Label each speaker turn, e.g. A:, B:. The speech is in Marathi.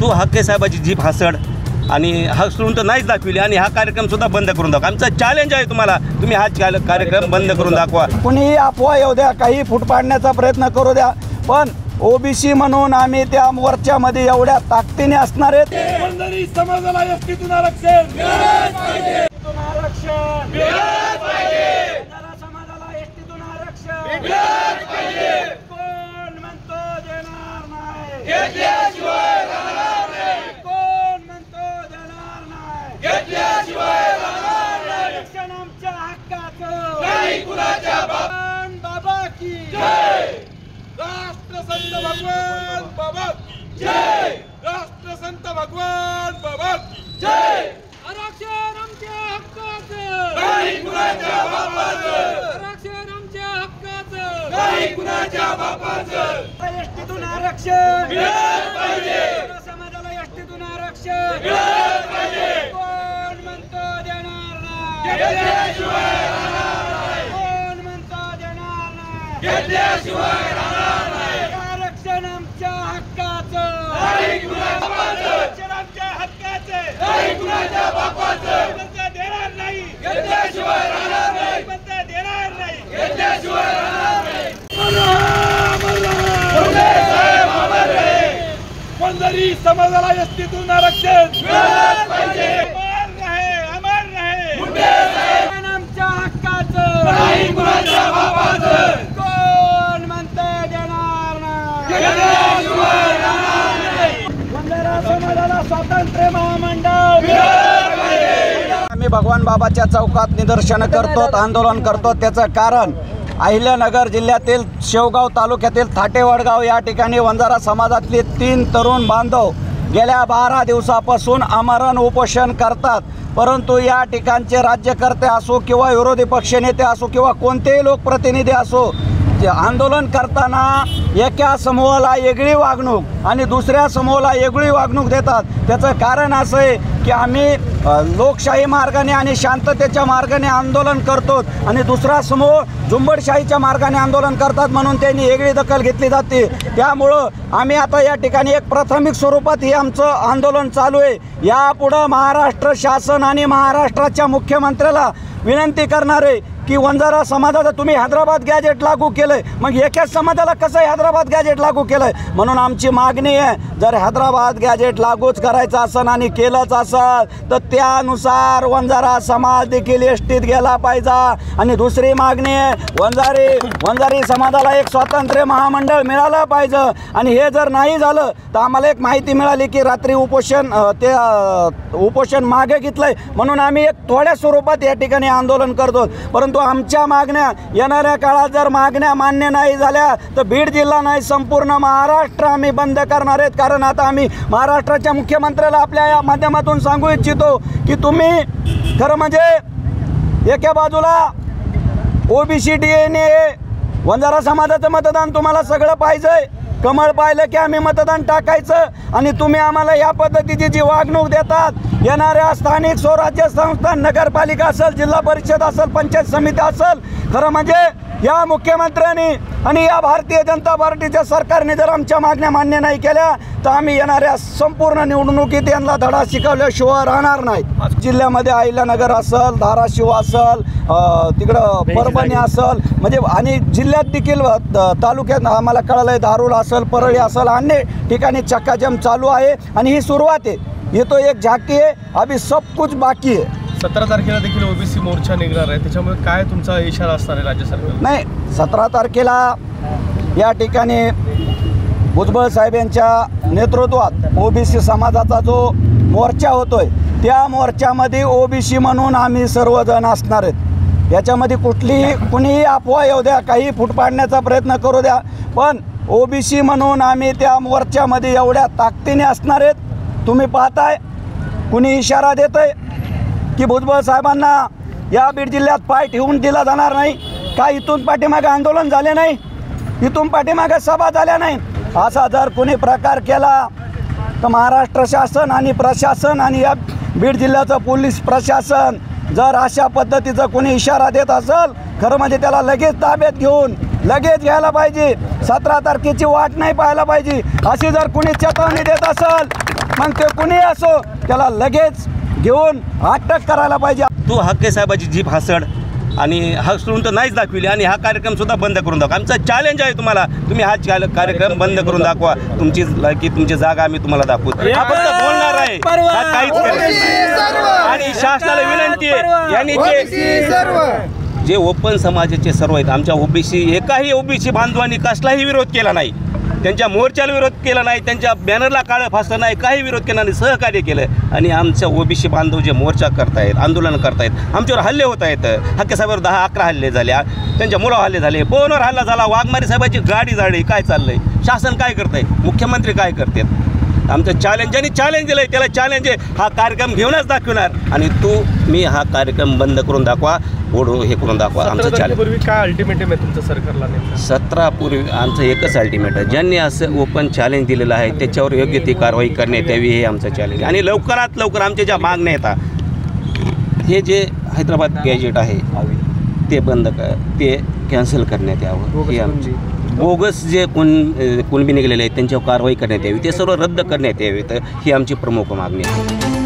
A: परंतु हाके साहेबाची जीभ हासड आणि हसडून तर नाहीच दाखविली आणि हा कार्यक्रमसुद्धा बंद करून दाखवा. आमचा चॅलेंज आहे तुम्हाला, तुम्ही हा कार्यक्रम बंद करून दाखवा.
B: कुणीही अफवा येऊ द्या, काही फूट पाडण्याचा प्रयत्न करू द्या, पण ओबीसी म्हणून आम्ही त्या मोर्चामध्ये एवढ्या ताकदीने असणार आहेत.
C: वंजारी समाजाला एसटीतून आरक्षण मिळालंच पाहिजे. आरक्षण मिळालंच पाहिजे. समाजाला एसटीतून आरक्षण मिळालंच पाहिजे. कोण म्हणतो देणार नाही, घेतल्याशिवाय राहणार नाही. कोण म्हणतो देणार नाही, घेतल्याशिवाय राहणार नाही. आरक्षण आमच्या हक्काचं, नाही कुणाच्या बाबा की जय. राष्ट्रसंत भगवान बाबा की जय. राष्ट्रसंत भगवान बाबा की जय. आरक्षण आमच्या हक्काचं, नाही कुणाच्या बापाचं. आरक्षण आमच्या हक्काचं, नाही कुणाच्या बापाचं. एसटीतून आरक्षण मिळालंच पाहिजे. समाजाला एसटीतून आरक्षण मिळालंच पाहिजे. कोण म्हणतो देणार नाही, घेतल्याशिवाय राहणार नाही. कोण म्हणतो देणार नाही, घेतल्याशिवाय राहणार नाही. आरक्षण आमच्या हक्काचं, नाही कुणाच्या बापाचं. आरक्षण आमच्या हक्काचं, नाही कुणाच्या बापाचं. देणार नाही, घेतल्याशिवाय राहणार नाही. देणार नाही, घेतल्याशिवाय राहणार नाही. वंजारी समाजाला एसटीतून आरक्षण मिळालंच पाहिजे. अमर रहे, अमर रहे. आमच्या हक्काचं, नाही कुणाच्या बापाचं. कोण म्हणतंय देणार नाही, घेतल्याशिवाय राहणार नाही. वंजारा समाजाला स्वातंत्र्य महामंडळ मिळालंच पाहिजे.
B: आम्ही भगवान बाबाच्या चौकात निदर्शन करतो, आंदोलन करतो. त्याचं कारण अहिल्यानगर जिल्ह्यातील शेवगाव तालुक्यातील थाटेवडगाव या ठिकाणी वंजारा समाजातले 3 तरुण बांधव गेल्या 12 दिवसापासून आमरण उपोषण करतात. परंतु या ठिकाणचे राज्यकर्ते असो किंवा विरोधी पक्षनेते असो किंवा कोणतेही लोकप्रतिनिधी असो, आंदोलन करताना एका समूहाला वेगळी वागणूक आणि दुसऱ्या समूहाला वेगळी वागणूक देतात. त्याचं कारण असं आहे की आम्ही लोकशाही मार्गाने आणि शांततेच्या मार्गाने आंदोलन करतो आणि दुसरा समूह झुंबडशाहीच्या मार्गाने आंदोलन करतात, म्हणून त्यांनी वेगळी दखल घेतली जाते. त्यामुळं आम्ही आता या ठिकाणी एक प्राथमिक स्वरूपात हे आमचं आंदोलन चालू आहे. यापुढं महाराष्ट्र शासन आणि महाराष्ट्राच्या मुख्यमंत्र्याला विनंती करणार आहे की वंजारा समाजाचं तुम्ही हैदराबाद गॅजेट लागू केलंय, मग एकाच समाजाला कसं हैदराबाद गॅजेट लागू केलंय. म्हणून आमची मागणी आहे, जर हैदराबाद गॅजेट लागूच करायचं असेल आणि केलंच असेल तर त्यानुसार वंजारा समाज देखील एसटीत गेला पाहिजे. आणि दुसरी मागणी आहे, वंजारी समाजाला एक स्वातंत्र्य महामंडळ मिळालं पाहिजे. आणि हे जर नाही झालं तर आम्हाला एक माहिती मिळाली की रात्री उपोषण मागे घेतलंय, म्हणून आम्ही एक थोड्या स्वरूपात या ठिकाणी आंदोलन करतो. परंतु आमच्या मागण्या येणाऱ्या काळात जर मागण्या मान्य नाही झाल्या तर बीड जिल्हा नाही संपूर्ण महाराष्ट्र आम्ही बंद करणार आहेत. कारण आता आम्ही महाराष्ट्राच्या मुख्यमंत्र्याला आपल्या या माध्यमातून सांगू इच्छितो की तुम्ही खरं म्हणजे एका बाजूला ओबीसी DNA वंजारा समाजाचं मतदान तुम्हाला सगळं पाहिजे, कमळ पाहिलं की आम्ही मतदान टाकायचं, आणि तुम्ही आम्हाला या पद्धतीची जी वागणूक देतात, येणाऱ्या स्थानिक स्वराज्य संस्था, नगरपालिका असेल, जिल्हा परिषद असेल, पंचायत समिती असेल, खरं म्हणजे या मुख्यमंत्र्यांनी आणि या भारतीय जनता पार्टीच्या सरकारने जर आमच्या मागण्या मान्य नाही केल्या तर आम्ही येणाऱ्या संपूर्ण निवडणुकीत यांना धडा शिकवल्याशिवाय राहणार नाही. जिल्ह्यामध्ये अहिल्यानगर असेल, धाराशिव असेल, तिकडं परभणी असेल, म्हणजे आणि जिल्ह्यात देखील तालुक्यात आम्हाला कळलं आहे धारूर असेल, परळी असेल, अन्य ठिकाणी चक्काजाम चालू आहे. आणि ही सुरुवात आहे, ये तो एक झाकी आहे, अभी सब कुछ बाकी आहे.
D: 17 तारखेला देखील ओबीसी मोर्चा निघणार आहे, त्याच्यामुळे काय तुमचा इशारा असणार आहे राज्य सरकार?
B: नाही, 17 तारखेला या ठिकाणी भुजबळ साहेब यांच्या नेतृत्वात ओबीसी समाजाचा जो मोर्चा होतोय त्या मोर्चामध्ये ओबीसी म्हणून आम्ही सर्वजण असणार आहेत. याच्यामध्ये कुणीही अफवा येऊ द्या, काही फूट पाडण्याचा प्रयत्न करू द्या, पण ओबीसी म्हणून आम्ही त्या मोर्चामध्ये एवढ्या ताकदीने असणार आहेत. तुम्ही पाहताय कुणी इशारा देत आहे की भुजबळ साहेबांना या बीड जिल्ह्यात पाय ठेवून दिला जाणार नाही का? इथून पाठीमागे आंदोलन झाले नाही, इथून पाठीमागे सभा झाल्या नाही. असा जर कोणी प्रकार केला तर महाराष्ट्र शासन आणि प्रशासन आणि या बीड जिल्ह्याचं पोलीस प्रशासन जर अशा पद्धतीचा कोणी इशारा देत असेल, खरं म्हणजे त्याला लगेच ताब्यात घेऊन लगेच घ्यायला पाहिजे. 17 तारखेची वाट नाही पाहायला पाहिजे. अशी जर कोणी चेतावणी देत असेल मग ते कुणी असो त्याला लगेच घेऊन अटक करायला पाहिजे.
A: तू हक्के साहेबाची जीप हासड आणि हसडून तर नाहीच दाखविली आणि हा कार्यक्रम सुद्धा बंद करून दाखवा. आमचा चॅलेंज आहे तुम्हाला, तुम्ही हा कार्यक्रम बंद करून दाखवा. तुमची लायकी तुमची जागा आम्ही तुम्हाला दाखवू. हा फक्त बोलणार आहे, हा काहीच करत नाही. आणि शासनाला विनंती आहे, यांनी जे ओपन समाजाचे सर्व आहेत आमच्या ओबीसी, एकाही ओबीसी बांधवांनी कसलाही विरोध केला नाही, त्यांच्या मोर्चाला विरोध केला नाही, त्यांच्या बॅनरला काळं फासलं नाही, काही विरोध केला नाही, सहकार्य केलं. आणि आमच्या ओबीसी बांधव जे मोर्चा करतायत, आंदोलन करतायत, आमच्यावर हल्ले होत आहेत. हक्के साहेबांवर 10-11 हल्ले झाले, त्यांच्या मुलावर हल्ले झाले, फोनवर हल्ला झाला, वाघमारे साहेबाची गाडी जाळली. काय चाललंय? शासन काय करतंय? मुख्यमंत्री काय करतात? आमचं चॅलेंज आणि चॅलेंज दिलं आहे, त्याला चॅलेंज आहे, हा कार्यक्रम घेऊनच दाखवणार. आणि मी हा कार्यक्रम बंद करून दाखवा, ओढू हे करून दाखवा. आमचं चॅलेंज
D: काय अल्टिमेटम आहे तुमच्या सरकारला?
A: 17 पूर्वी आमचं एकच अल्टिमेट आहे, ज्यांनी असं ओपन चॅलेंज दिलेलं आहे त्याच्यावर योग्य ती कारवाई करण्यात यावी, हे आमचं चॅलेंज. आणि लवकरात लवकर आमच्या ज्या मागण्या येतात, हे जे हैदराबाद गॅजेट आहे ते बंद ते कॅन्सल करण्यात यावं. हे आमची बोगस जे कुणबी निघालेले आहेत त्यांच्यावर कारवाई करण्यात यावी, ते सर्व रद्द करण्यात यावे. तर ही आमची प्रमुख मागणी आहे.